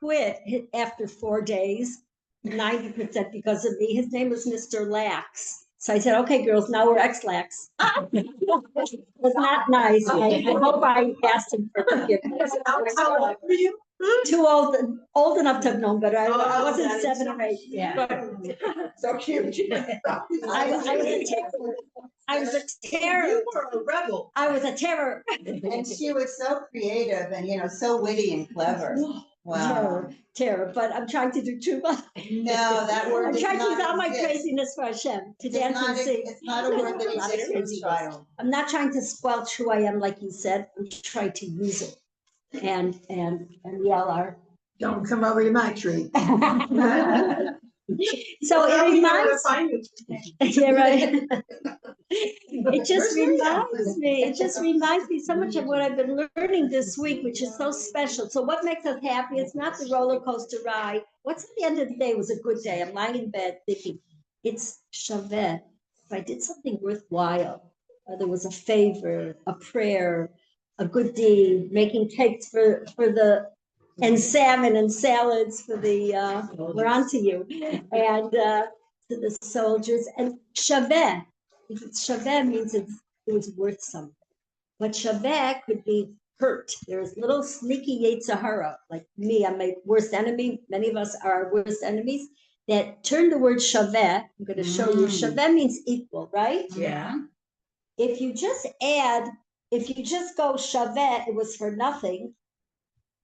quit after 4 days, 90% because of me. His name was Mr. Lax. So I said, okay, girls, now we're ex-lax. It was not nice. I hope I asked him for forgiveness. How old were you? Too old enough to have known better. I wasn't 7 or 8. Yeah. So cute. I was a terror. You were a rebel. I was a terror. And she was so creative and, so witty and clever. Wow. Terror, but I'm trying to do too much. No, that word I'm does trying to use not all my exist. craziness for Hashem, to It's dance not and sing. It's not a word that exists for the child. I'm not trying to squelch who I am, like you said. I'm trying to use it and yell our. Don't come over to my tree. So it reminds yeah, right. It just reminds me so much of what I've been learning this week, which is so special. So what makes us happy? It's not the roller coaster ride. What's at the end of the day was a good day. I'm lying in bed thinking, it's shaveh. If I did something worthwhile, whether it was a favor, a prayer, a good deed, making cakes for the and salmon and salads for the we're on to you, and to the soldiers, and shaveh. If it's shaveh means it was worth something, but shaveh could be hurt. There's little sneaky Yetzer Hara, like me, I'm my worst enemy. Many of us are our worst enemies. That turn the word shaveh. I'm going to show you. Shaveh means equal, right? Yeah. If you just go shaveh, it was for nothing.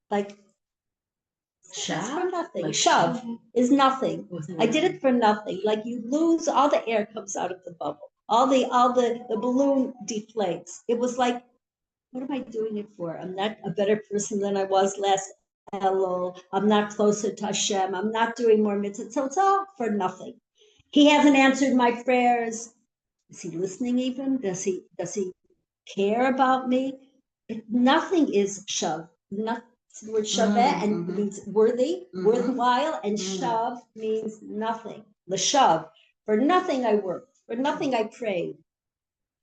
Like. Shav for nothing. Like shav is nothing. I did it for nothing. Like you lose, all the air comes out of the bubble. All the balloon deflates. It was like, what am I doing it for? I'm not a better person than I was last Elul. I'm not closer to Hashem. I'm not doing more mitzvot. So it's all for nothing. He hasn't answered my prayers. Is he listening even? Does he care about me? Nothing is shav. Nothing. The word shaveh and means worthy, worthwhile, and shav means nothing. L'shav. For nothing I worked. For nothing I prayed.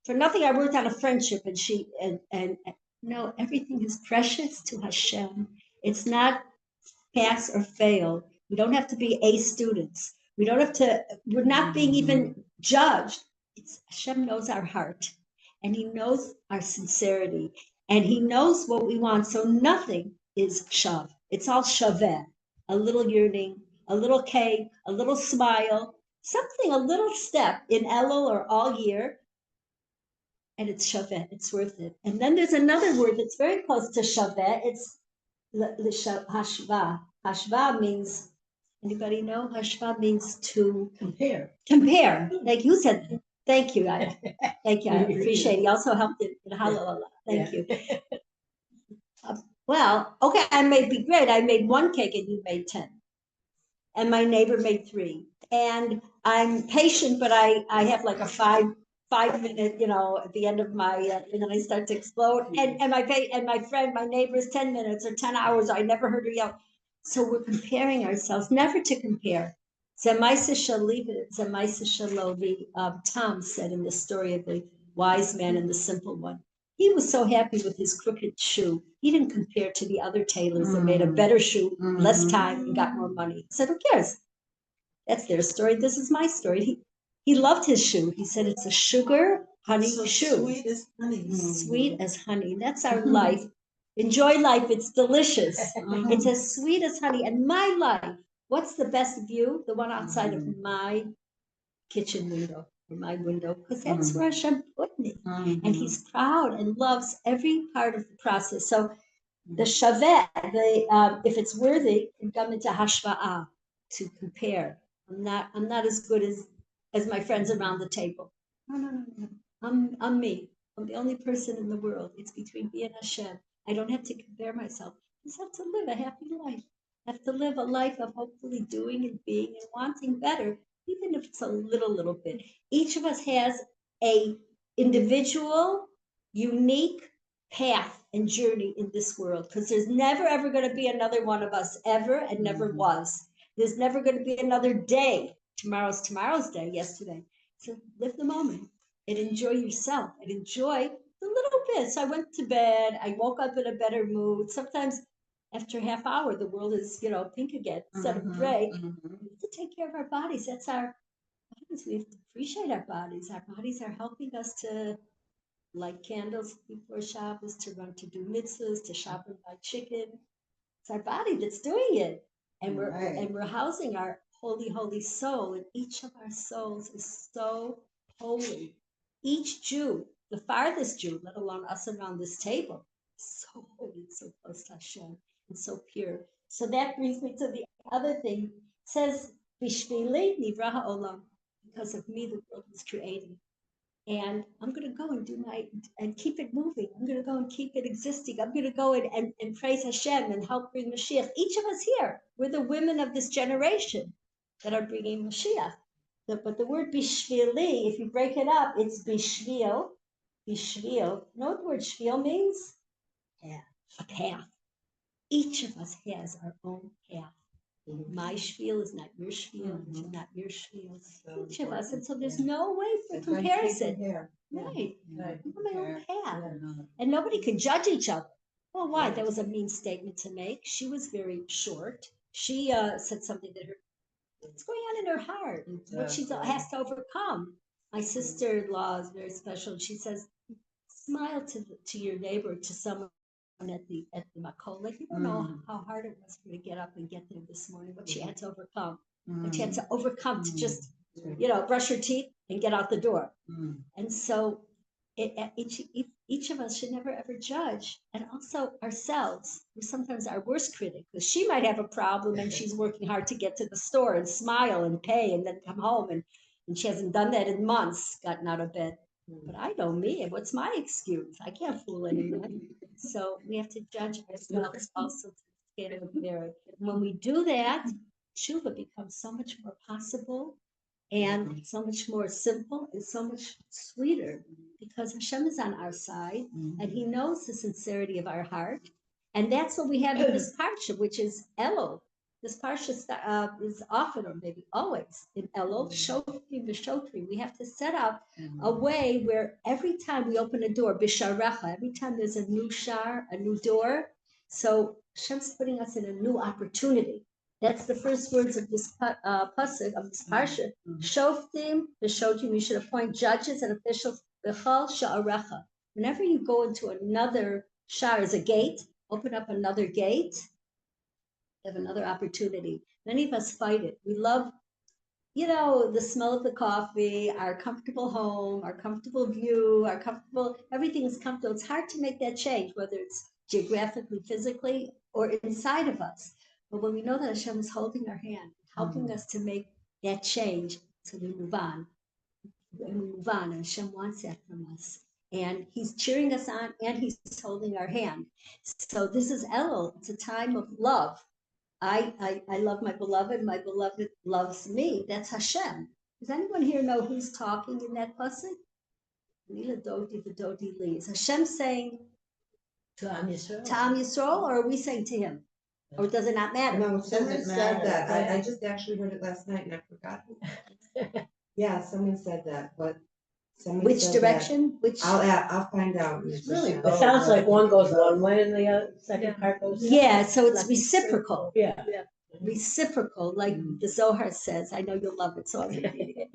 For nothing I worked on a friendship, and no, everything is precious to Hashem. It's not pass or fail. We don't have to be A students. We're not being even judged. Hashem knows our heart, and He knows our sincerity, and He knows what we want. So nothing is shav. It's all shaveh. A little yearning, a little cake, a little smile, something, a little step in Elul or all year, and it's shaveh. It's worth it. And then there's another word that's very close to shaveh. It's hashva. Hashva means, anybody know? Hashva means to compare. Like you said. Thank you. Thank you. I appreciate it. You also helped in Hallel. Thank you. Well, okay, I may be great. I made 1 cake and you made 10. And my neighbor made 3. And I'm patient, but I have like a 5-minute, at the end of my, and then I start to explode. And my friend, my neighbor is 10 minutes or 10 hours. I never heard her yell. So we're comparing ourselves, never to compare. Zemaisa Shalivit, Zemaisa Shalovi, Tom said in the story of the wise man and the simple one. He was so happy with his crooked shoe. He didn't compare to the other tailors that made a better shoe, less time, and got more money. He said, who cares? That's their story. This is my story. He loved his shoe. He said, it's a sugar honey shoe. Sweet as honey. Sweet as honey. That's our life. Enjoy life. It's delicious. It's as sweet as honey. And my life, what's the best view? The one outside of my kitchen window. My window, because that's where Hashem put me. And He's proud and loves every part of the process. So the shaveh, if it's worthy, can come into hashva'ah, to compare. I'm not as good as my friends around the table. No. I'm me. I'm the only person in the world. It's between me and Hashem. I don't have to compare myself. I just have to live a happy life. I have to live a life of hopefully doing and being and wanting better, even if it's a little bit. Each of us has a individual, unique path and journey in this world, because there's never ever going to be another one of us ever, and never was. There's never going to be another day. Tomorrow's day, yesterday. So live the moment and enjoy yourself and enjoy the little bits. I went to bed. I woke up in a better mood. Sometimes after a half hour, the world is, pink again, instead of gray. We have to take care of our bodies. That's our bodies. We have to appreciate our bodies. Our bodies are helping us to light candles before Shabbos, to run to do mitzvahs, to shop and buy chicken. It's our body that's doing it. And we're housing our holy soul, and each of our souls is so holy. Each Jew, the farthest Jew, let alone us around this table, is so holy, so close to Hashem, and so pure. So that brings me to the other thing. It says, Bishvili nivra ha'olam, because of me the world was created. And I'm going to go and keep it moving. I'm going to go and keep it existing. I'm going to go and praise Hashem and help bring Mashiach. Each of us here, we're the women of this generation that are bringing Mashiach. But the word bishvili, if you break it up, it's bishvil. Bishvil. You know what the word shvil means? Path. A path. Each of us has our own path. My shvil is not your shvil, not your shvil. Each of us, and so there's no way for comparison. Right. I'm on my own path, and nobody can judge each other. Well, why? That was a mean statement to make. She was very short. She said something that what's going on in her heart, what she has to overcome. My sister-in-law is very special. She says, smile to your neighbor, to someone at the makom. Like, you don't know how hard it was for her to get up and get there this morning, what she had to overcome. What she had to overcome to just, brush her teeth and get out the door. And so each of us should never ever judge, and also ourselves. We're sometimes our worst critic, because she might have a problem and she's working hard to get to the store and smile and pay and then come home, and she hasn't done that in months, gotten out of bed. But I know me, and what's my excuse? I can't fool anyone. So we have to judge ourselves also to the scale of merit. When we do that, tshuva becomes so much more possible and so much more simple and so much sweeter, because Hashem is on our side and He knows the sincerity of our heart. And that's what we have in this Parsha, which is Elul. This Parsha is often, or maybe always, in Elul, Shoftim v'Shoftim. We have to set up a way where every time we open a door, Bisharecha, every time there's a new shar, a new door, so Hashem's putting us in a new opportunity. That's the first words of this pasuk, of this Parsha. Shoftim v'Shoftim, you should appoint judges and officials. B'chol sha'arecha. Whenever you go into another shar, as a gate, open up another gate, have another opportunity. Many of us fight it. We love, the smell of the coffee, our comfortable home, our comfortable view, everything is comfortable. It's hard to make that change, whether it's geographically, physically, or inside of us. But when we know that Hashem is holding our hand, helping us to make that change, so we move on. And Hashem wants that from us. And He's cheering us on, and He's holding our hand. So this is Elul. It's a time of love. I love my beloved loves me. That's Hashem. Does anyone here know who's talking in that pasuk? Is Hashem saying To Am Yisrael. to Am Yisrael, or are we saying to Him? Or does it not matter? No, someone Doesn't said that. matter. I just actually heard it last night and I forgot. Yeah, someone said that, but someone Which said that. direction? Which? I'll find out. It's really It sounds like one goes one way and the second part goes. Yeah, so it's reciprocal. Yeah. Reciprocal, like the Zohar says. I know you'll love it, so I'm repeating it.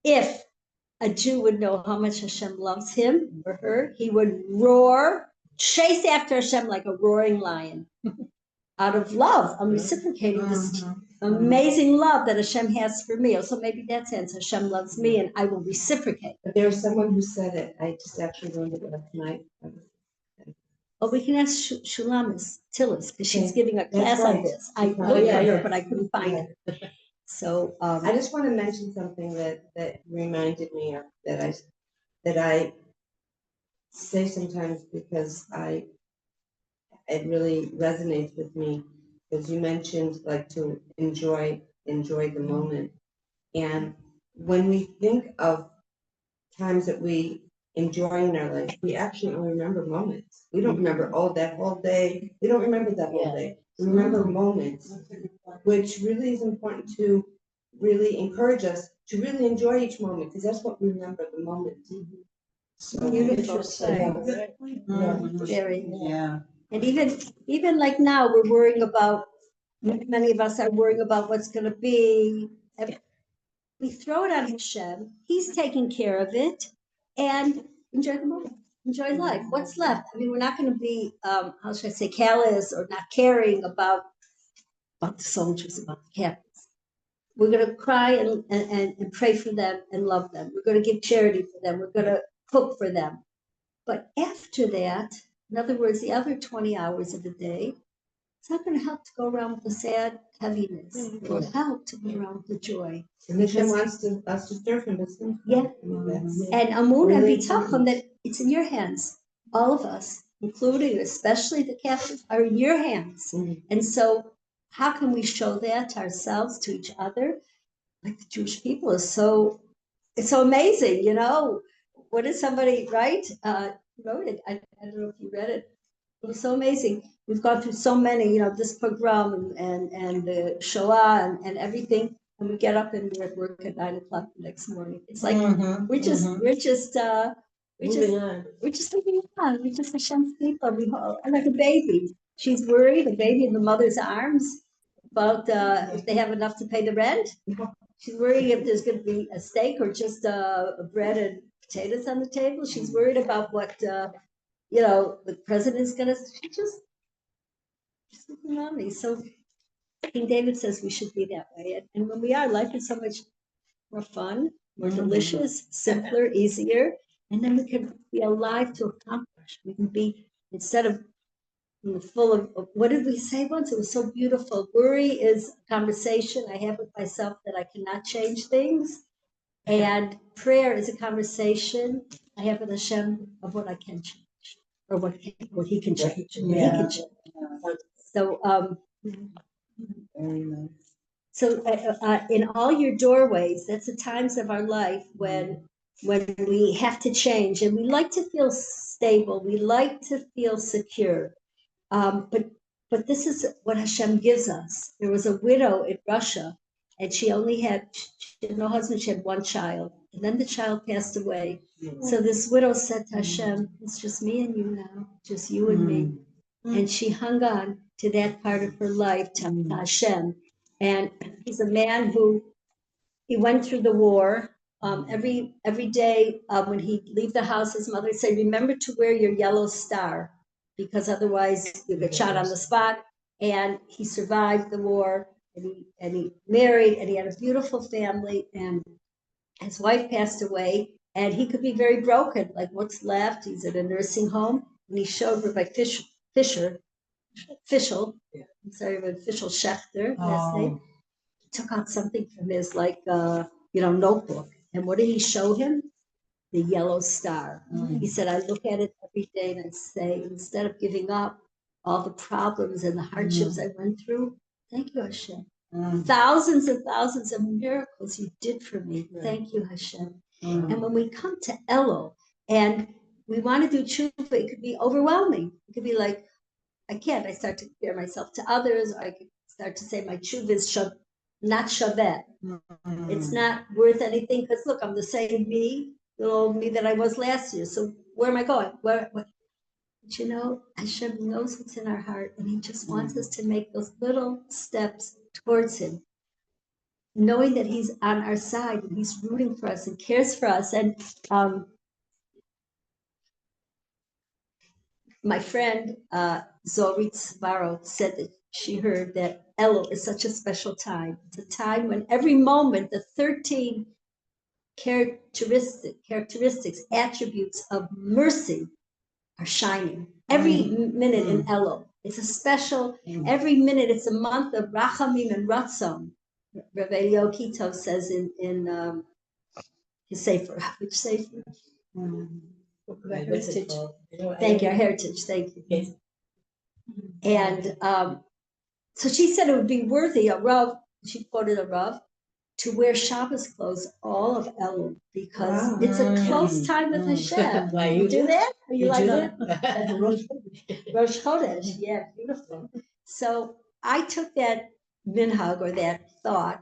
If a Jew would know how much Hashem loves him or her, he would roar, chase after Hashem like a roaring lion. Out of love, I'm reciprocating this amazing love that Hashem has for me. So maybe that sense, Hashem loves me and I will reciprocate. But there was someone who said it. I just actually learned it last night. Oh, we can ask Shulamis Tillis, because she's Okay, giving a class on right. this. I Oh, looked yeah, at her, yeah. but I couldn't find it. So I just want to mention something that reminded me of that I say sometimes because it really resonates with me, because you mentioned like to enjoy the moment. And when we think of times that we enjoy in our life, we actually only remember moments. We don't remember that whole day. We don't remember that whole day. We remember moments, which really is important to really encourage us to really enjoy each moment, because that's what we remember, the moment. So beautiful. yeah. Very. Yeah. And even like now, we're worrying about, many of us are worrying about what's going to be. We throw it on Hashem. He's taking care of it, and enjoy the moment. Enjoy life. What's left? I mean, we're not going to be, how should I say, callous or not caring about the soldiers, about the captains. We're going to cry and pray for them and love them. We're going to give charity for them. We're going to cook for them. But after that, in other words, the other 20 hours of the day, it's not going to help to go around with the sad heaviness. It will help to go around with the joy. And Hashem wants us to stir from this. Yeah. And Amun and Bitachon, that it's in your hands. All of us, including especially the captives, are in your hands. And so how can we show that to ourselves, to each other? Like the Jewish people is so, it's so amazing, you know. What did somebody write? Wrote it. I don't know if you read it. It was so amazing. We've gone through so many, you know, this pogrom and the Shoah and everything. And we get up and we're at work at 9 o'clock the next morning. It's like we're just moving on. We're just Hashem's people. I'm like a baby. She's worried, a baby in the mother's arms, about if they have enough to pay the rent. She's worried if there's going to be a steak or just bread and potatoes on the table. She's worried about what you know the president's going to. She's just looking around me. So King David says we should be that way, and when we are, life is so much more fun, more delicious, simpler, easier, and then we can be alive to accomplish. We can be, instead of full of, what did we say once? It was so beautiful. Worry is a conversation I have with myself that I cannot change things. And prayer is a conversation I have with Hashem of what I can change, or what he can change. So, Very nice. so in all your doorways, that's the times of our life when we have to change, and we like to feel stable. We like to feel secure. But this is what Hashem gives us. There was a widow in Russia, and she had no husband. She had one child, and then the child passed away. So this widow said to Hashem, "It's just me and you now, just you and me." And she hung on to that part of her life to Hashem. And he's a man who he went through the war. Every day when he'd leave the house, his mother would say, "Remember to wear your yellow star, because otherwise you get shot on the spot." And he survived the war, and he married, and he had a beautiful family, and his wife passed away, and he could be very broken, like what's left. He's at a nursing home, and he showed Rabbi Fischel, I'm sorry, Rabbi Fischel Schechter, last name, took out something from his notebook. And what did he show him? The yellow star. He said, I look at it every day and I say, instead of giving up all the problems and the hardships I went through, thank you, Hashem. Thousands and thousands of miracles you did for me. Thank you, Hashem. And when we come to Elul and we want to do tshuva, it could be overwhelming. It could be like, I can't. I start to compare myself to others. Or I could start to say my tshuva is not shaveh. It's not worth anything, because look, I'm the same me, the old me that I was last year. So where am I going? But you know, Hashem knows what's in our heart, and he just wants us to make those little steps towards him, knowing that he's on our side and he's rooting for us and cares for us. And my friend Zorit Svaro said that she heard that Elul is such a special time. It's a time when every moment, the 13 characteristics, attributes of mercy are shining. Every minute in Elul, it's a special, every minute, it's a month of Rachamim and Ratzon. Rabbi Yokito says in his Sefer, which Sefer? Heritage. Thank you, Heritage, thank you. And so she said it would be worthy, a Rav, she quoted a Rav, to wear Shabbos clothes all of Elul, because it's a close time with Hashem. You do that? Or you like that? Rosh Chodesh, yeah, beautiful. So I took that minhag, or that thought,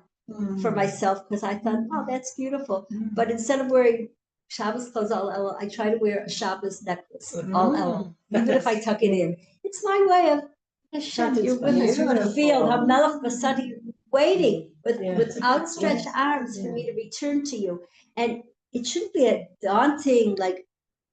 for myself, because I thought, oh, that's beautiful. But instead of wearing Shabbos clothes all Elul. I try to wear a Shabbos necklace all Elul, even if I tuck it in. It's my way of Hashem. That is You're with us. You're in the field. beautiful. Hamelach Basadi, waiting with Yeah. with outstretched arms for me to return to you. And it shouldn't be a daunting, like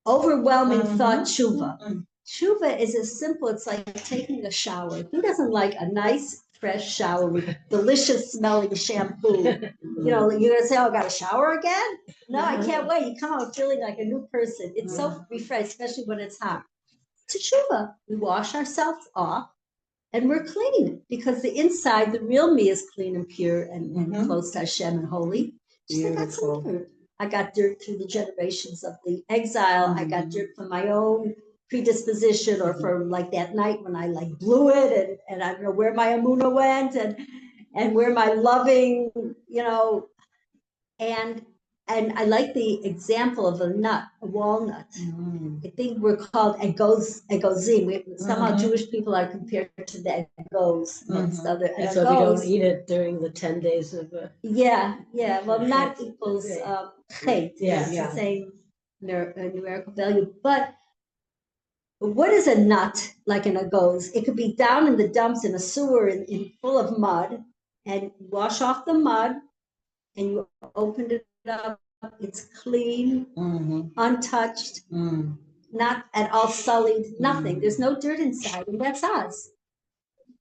overwhelming thought. Tshuva. Tshuva is as simple. It's like taking a shower. Who doesn't like a nice fresh shower with delicious smelling shampoo? You know, you're gonna say, "Oh, I got a shower again?" No, I can't wait. You come out feeling like a new person. It's so refreshing, especially when it's hot. It's a tshuva. We wash ourselves off and we're clean because the inside, the real me, is clean and pure and close to Hashem and holy. Just I got some dirt. I got dirt through the generations of the exile. I got dirt from my own predisposition or from like that night when I like blew it and I don't know where my amuna went and where my loving, you know, and I like the example of a nut, a walnut. I think we're called egozim. Somehow Jewish people are compared to the egos amongst other. And so if you don't eat it during the 10 days of Yeah. Well, not equals chet. Yeah. It's the same numerical value. But what is a nut like an agos? It could be down in the dumps in a sewer in full of mud, and wash off the mud, and you opened it up. It's clean, untouched, not at all sullied, nothing. There's no dirt inside, and that's us.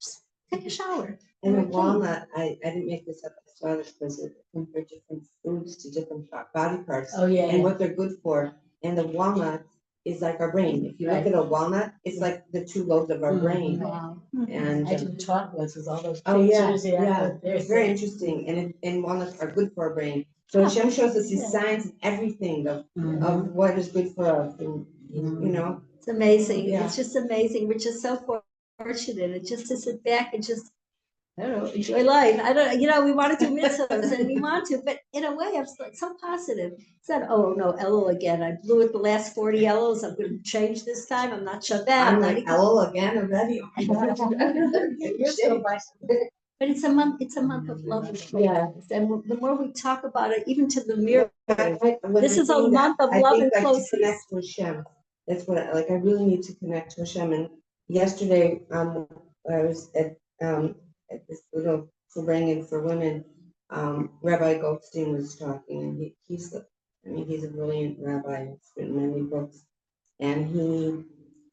Just take a shower. And a walnut, I didn't make this up, I saw this because it compared different foods to different body parts. Oh, yeah. And what they're good for. And the walnut is like our brain. If you look at a walnut, it's like the two lobes of our brain. Wow. And I do chocolates with all those yeah, pictures. it's very interesting. And walnuts are good for our brain. So Hashem shows us these signs and everything of what is good for us. And, you know, It's amazing. Yeah. It's just amazing. We're just so fortunate. And just to sit back and just, I don't know, enjoy life. I don't, you know, we want to do mitzvahs and we want to, but in a way, I'm so positive. It's not, oh no, Elul again. I blew it the last 40 Eluls. I'm going to change this time. I'm not Shabbat. I'm like, Elul again already. But it's a month of love and closeness. And the more we talk about it, even to the mirror, this is a month of love and closeness. To connect to Hashem. That's what I really need to connect to Hashem. And yesterday, I was at this little convening for women. Rabbi Goldstein was talking, and he's a brilliant rabbi. He's written many books, and he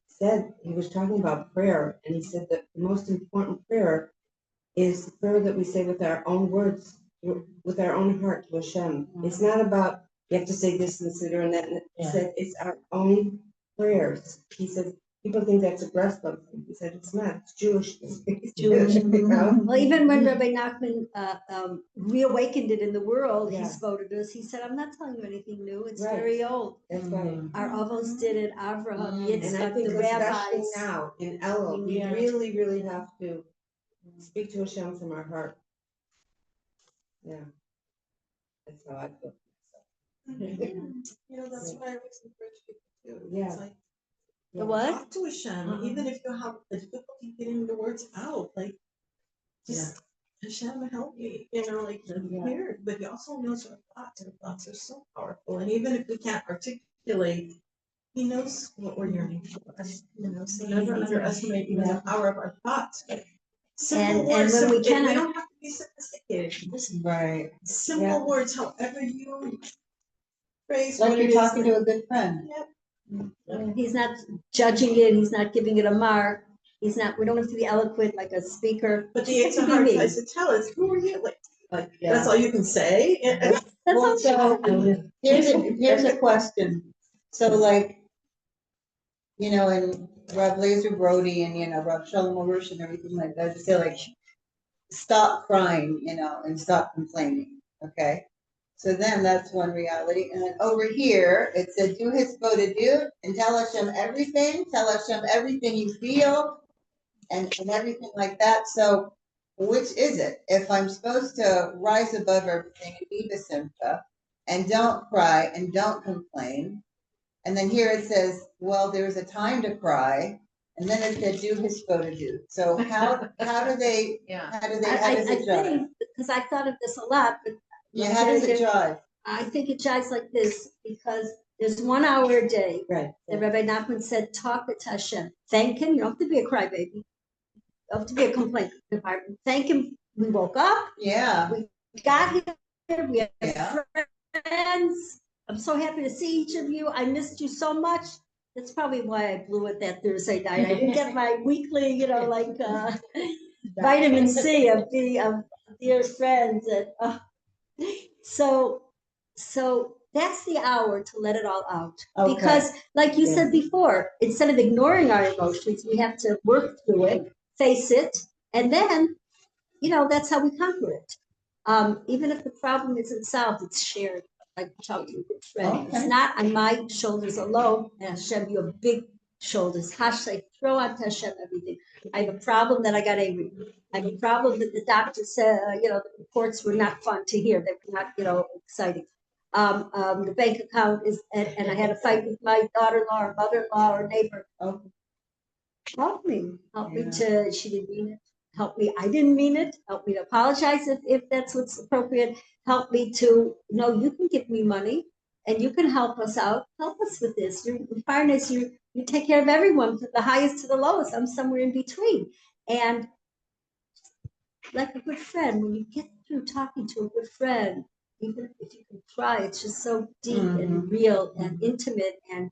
said he was talking about prayer, and he said that the most important prayer is the prayer that we say with our own words, with our own heart to Hashem. It's not about you have to say this and sit and that. He said it's our own prayers. He said people think that's a breast bump. He said it's not. It's Jewish. It's Jewish. You know? Well, even when Rabbi Nachman reawakened it in the world, he spoke to us. He said, "I'm not telling you anything new. It's very old. That's right. Our avos did it. Avraham, And I Yitzchak, think the especially rabbis. now in Elul, we really, really have to speak to Hashem from our heart. Yeah, that's how I feel. You know, that's what I always encourage people to do. Yeah. It's like, The what? talk to Hashem, even if you have a difficulty getting the words out, like, just Hashem help me, you know, like here, but he also knows our thoughts are so powerful. And even if we can't articulate, he knows what we're yearning for, you know, so never underestimate even the power of our thoughts. Simple words, when we we cannot, don't have to be sophisticated, just Right. simple words, however you phrase Like what you're it is. talking to a good friend. he's not judging it. He's not giving it a mark. He's not. We don't have to be eloquent like a speaker. But the Just have to Yitzhak be me. tries to tell us, who are you? Like that's all you can say. That's all. So here's a question. So like, you know, and Rav Laser Brody and, you know, Rav Shalom Arush and everything like that, just say like, stop crying, you know, and stop complaining. Okay. So then that's one reality. And then over here, it said, do his do and tell Hashem everything. Tell Hashem everything you feel and everything like that. So which is it? If I'm supposed to rise above everything and be besimcha and don't cry and don't complain, and then here it says, well, there's a time to cry, and then it said, do his do. So how do they, how does I it jive? think because I thought of this a lot, but Yeah, how does it jive? I think it jives like this because there's 1 hour a day. Right. that Rabbi Nachman said, talk to Hashem. Thank him. You don't have to be a crybaby. You don't have to be a complaint department. Thank him. We woke up. Yeah. We got here. We have Yeah. friends. I'm so happy to see each of you. I missed you so much. That's probably why I blew it that Thursday night. I didn't get my weekly, vitamin C of dear friends. And so that's the hour to let it all out. Okay. Because like you said before, instead of ignoring our emotions, we have to work through it, face it, and then, that's how we conquer it. Even if the problem isn't solved, it's shared. Like talk to a good friend. Okay. It's not on my shoulders alone. And Hashem, you have big shoulders. Hashem, throw out to Hashem everything. I have a problem that I got angry. I have a problem that the doctor said, the reports were not fun to hear. They were not, exciting. The bank account is, and I had a fight with my daughter-in-law or mother-in-law or neighbor. Oh. Help me to, she didn't mean it. Help me, I didn't mean it. Help me to apologize if that's what's appropriate. Help me to know you can give me money and you can help us out. Help us with this. You're in fairness, you take care of everyone, from the highest to the lowest. I'm somewhere in between. And like a good friend, when you get through talking to a good friend, even if you can cry, it's just so deep and real and intimate and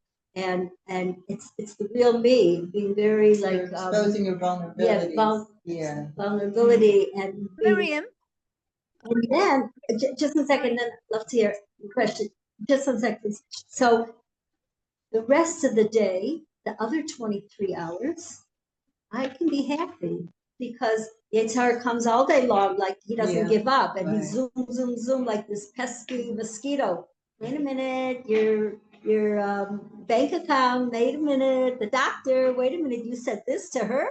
it's the real me, being very like exposing your vulnerability. Vulnerability and Miriam, and then just a second, then I'd love to hear the question. Just 1 second. So the rest of the day, the other 23 hours, I can be happy because Yitzhar comes all day long, like he doesn't give up, and he zoom like this pesky mosquito. Wait a minute, your bank account. Wait a minute, the doctor. Wait a minute, you said this to her,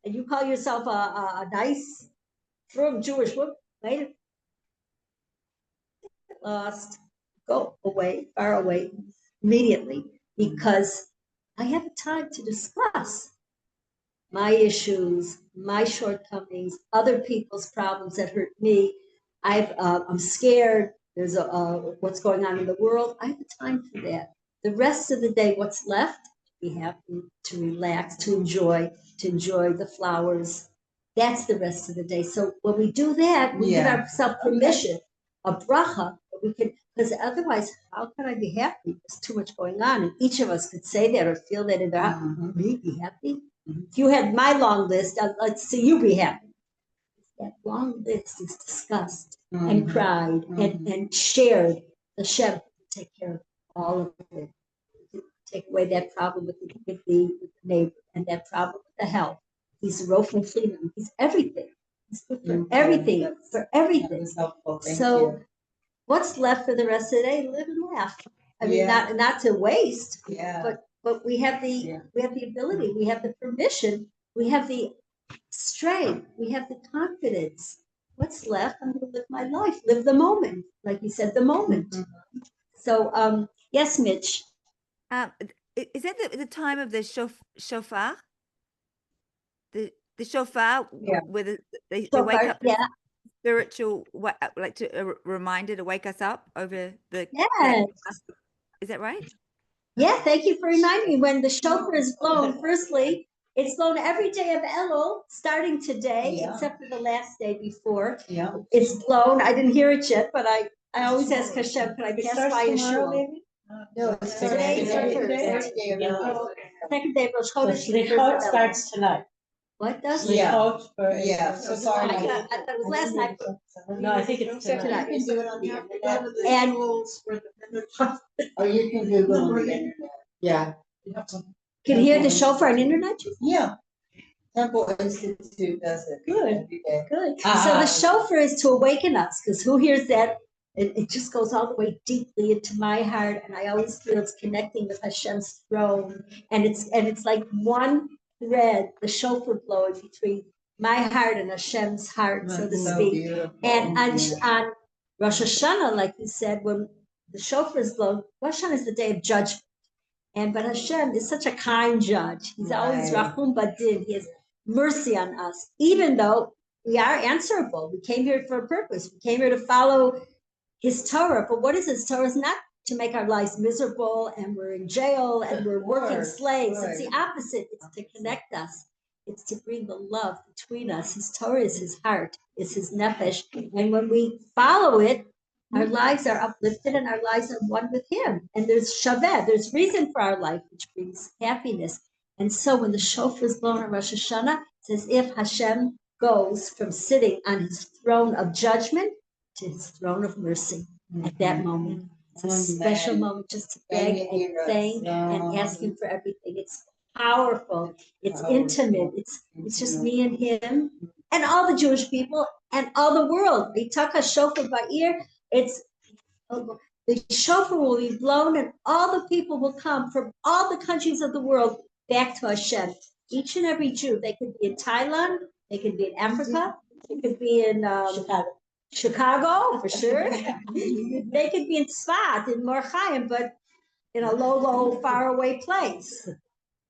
and you call yourself a nice, firm Jewish woman. Wait, lost. Go away, far away, immediately, because I have time to discuss my issues, my shortcomings, other people's problems that hurt me. I'm scared. There's what's going on in the world. I have time for that. The rest of the day, what's left, be happy, to relax, to enjoy the flowers. That's the rest of the day. So when we do that, we give ourselves permission, a bracha, we can, because otherwise, how can I be happy? There's too much going on, and each of us could say that or feel that in their heart. Me be happy? If you had my long list, I'd see you be happy. That long list is discussed and cried and shared. Hashem to take care of all of it. Take away that problem with the neighbor and that problem with the health. He's Rofin Freeman. He's everything. He's good for everything. For everything. So what's left for the rest of the day? Live and laugh. I mean, not to waste. But we have the ability, we have the permission, we have the strength, we have the confidence. What's left? I'm going to live my life, live the moment, like you said, the moment. So, yes, Mitch. is that the time of the shofar? The shofar, where they wake up. Spiritual, like a reminder to wake us up over the. Yes. Is that right? Yeah, thank you for reminding me. When the shofar is blown, firstly, it's blown every day of Elul, starting today, except for the last day before. Yeah, it's blown. I didn't hear it yet, but I always ask Hashem, can I pass by a shul? No, it's today. Second day of Rosh Chodesh. Rechov starts tonight. What does? So far. I thought it was last night. No, I think it's tonight. You can do it on the internet. And or you can Google on the internet. Yeah. Can hear the shofar on internet? Yeah. Temple Institute does it. Good. Good. So the shofar is to awaken us, because who hears that? It just goes all the way deeply into my heart, and I always feel it's connecting with Hashem's throne, and it's like one thread, the shofar blowing between my heart and Hashem's heart, so to speak. Beautiful. And on Rosh Hashanah, like you said, when the shofar is blown, Rosh Hashanah is the day of judgment. But Hashem is such a kind judge. He's always Rachum Badin. He has mercy on us, even though we are answerable. We came here for a purpose. We came here to follow his Torah. But what is his Torah? Is not to make our lives miserable and we're in jail and we're working Right, slaves. right. It's the opposite. It's to connect us. It's to bring the love between us. His Torah is his heart, is his nefesh. And when we follow it, our lives are uplifted and our lives are one with him. And there's shaveh, there's reason for our life, which brings happiness. And so when the shofar is blown on Rosh Hashanah, it's as if Hashem goes from sitting on his throne of judgment to his throne of mercy at that moment. It's a special moment just to beg and thank and ask him for everything. It's powerful. It's intimate. It's just me and him and all the Jewish people and all the world. Bituach shofar ba'ir. It's the shofar will be blown and all the people will come from all the countries of the world back to Hashem. Each and every Jew. They could be in Thailand. They could be in Africa. They could be in Chicago for sure. They could be in Tzfat, in Morchaim, but in a low, faraway place.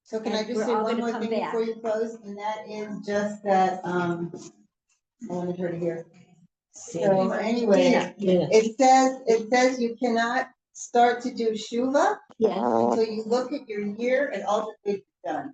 So can I And just we're say all one gonna more come thing back. before you close, and that is just that, I wanted her to hear. So anyway, it says you cannot start to do shuva until you look at your year and all the good you've done.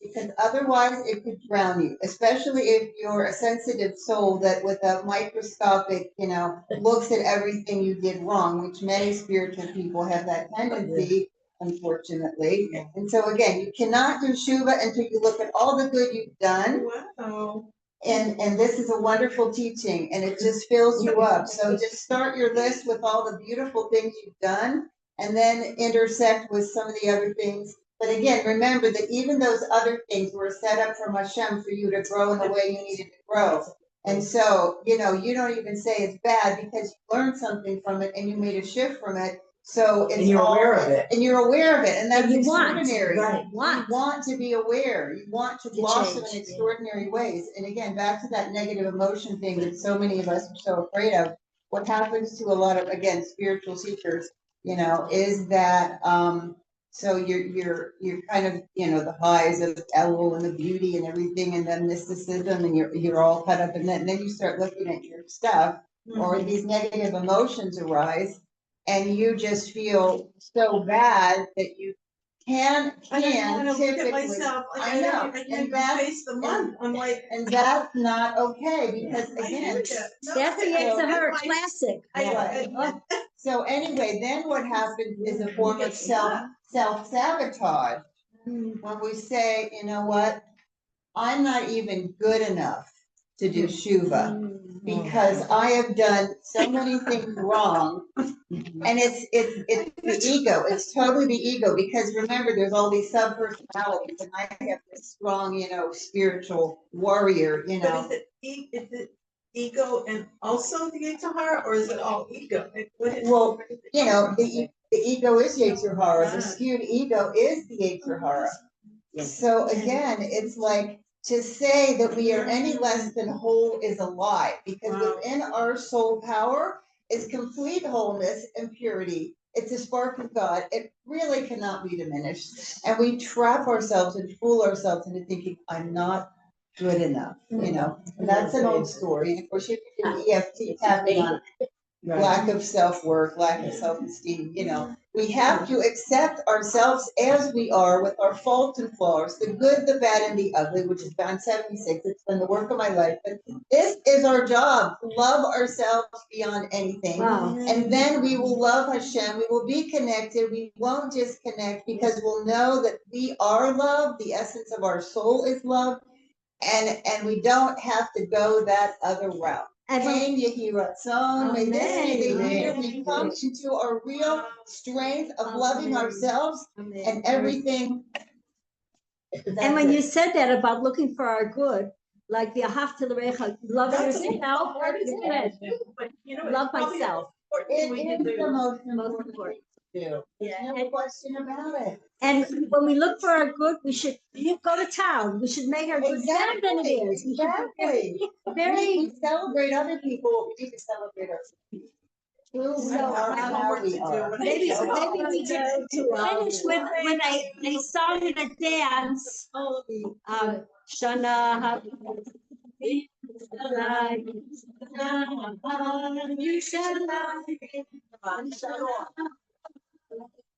Because otherwise it could drown you, especially if you're a sensitive soul that with a microscopic, looks at everything you did wrong, which many spiritual people have that tendency, unfortunately. And so again, you cannot do shuva until you look at all the good you've done. Wow. And this is a wonderful teaching and it just fills you up. So just start your list with all the beautiful things you've done and then intersect with some of the other things. But again, remember that even those other things were set up from Hashem for you to grow in the way you needed to grow. And so, you don't even say it's bad because you learned something from it and you made a shift from it. So it's aware of it. And you're aware of it. And that's And you want, extraordinary. right, You want. want to be aware. You want to blossom change, in extraordinary ways. And again, back to that negative emotion thing that so many of us are so afraid of. What happens to a lot of, again, spiritual seekers, is that so you're kind of, the highs of Elul and the beauty and everything and then mysticism and you're all caught up in that. And then you start looking at your stuff or these negative emotions arise and you just feel so bad that you can't I don't typically. look at myself. Like, I know. I can't And even face the month. I'm like, and that's not okay because I again, hear you. No, That's the I- Yetzirah I- classic. Right. So anyway, then what happens is a form of self-sabotage. When we say, you know what, I'm not even good enough to do shuva because I have done so many things wrong. And it's the ego. It's totally the ego because remember, there's all these sub-personalities and I have this strong, spiritual warrior, But is it ego and also the Yitzhahara, or is it all ego? Well, the ego is Yetzer Hara. The skewed ego is the Yetzer Hara. So again, it's like to say that we are any less than whole is a lie because within our soul power is complete wholeness and purity. It's a spark of God. It really cannot be diminished. And we trap ourselves and fool ourselves into thinking, I'm not good enough, And that's an old story. And of course, you can do EFT tapping on lack of self-worth, lack of self-esteem, We have to accept ourselves as we are with our faults and flaws, the good, the bad, and the ugly, which is John 76. It's been the work of my life. But this is our job, to love ourselves beyond anything. Wow. And then we will love Hashem. We will be connected. We won't disconnect because we'll know that we are love. The essence of our soul is love. And we don't have to go that other route. May this be the year we come into our real strength of loving ourselves and everything. And when you said that about looking for our good, like the Ahavta L'Recha, love yourself, love myself. It is the most important thing to do. There's no question about it. And when we look for our good, we should go to town. We should make our good better than it is. Exactly. We celebrate other people. We need to celebrate ourselves. Maybe we can finish with a song and a dance. Shana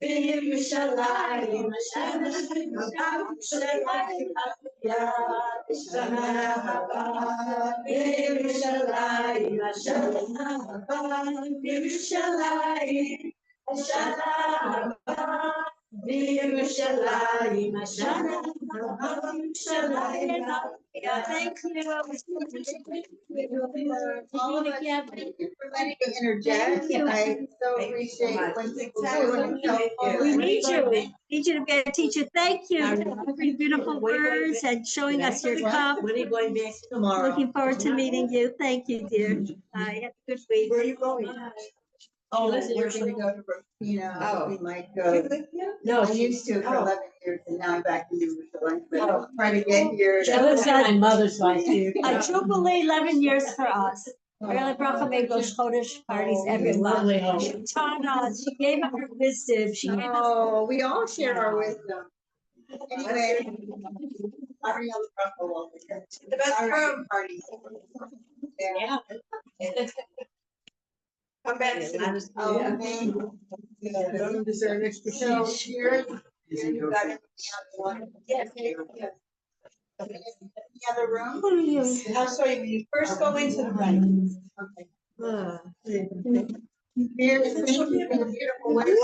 בירושלים, השנה הבאה, בירושלים, השנה הבאה, בירושלים, השנה הבאה, בירושלים, השנה הבאה, בירושלים. Thank you. All of us, thank you for letting me interject. I so appreciate when people do, and it's helpful. We need you. Need you to be a teacher. Thank you for your beautiful words and showing us your cup. When are you going back tomorrow? Looking forward to meeting you. Thank you, dear. Have a good week. Where are you going? Oh, we're gonna go to Burkina, Oh. we might go. No, I used to for Oh. 11 years, and now I'm back in Jerusalem, but I'll try to get here. That was my mother's life too. A jubilee, 11 years for us. Really, Bracha made those Chodesh parties every month. She taught us, she gave up her wisdom, she gave us. Oh, we all share our wisdom. Anyway. Party on the Bracha wall. The best All right, room. party. Yeah. Come back soon. Oh, okay. Is there an extra So here, you got everything else you want? Yes. Any other room? I'll show you when you first go into the right. Okay. Here, thank you for the beautiful weather.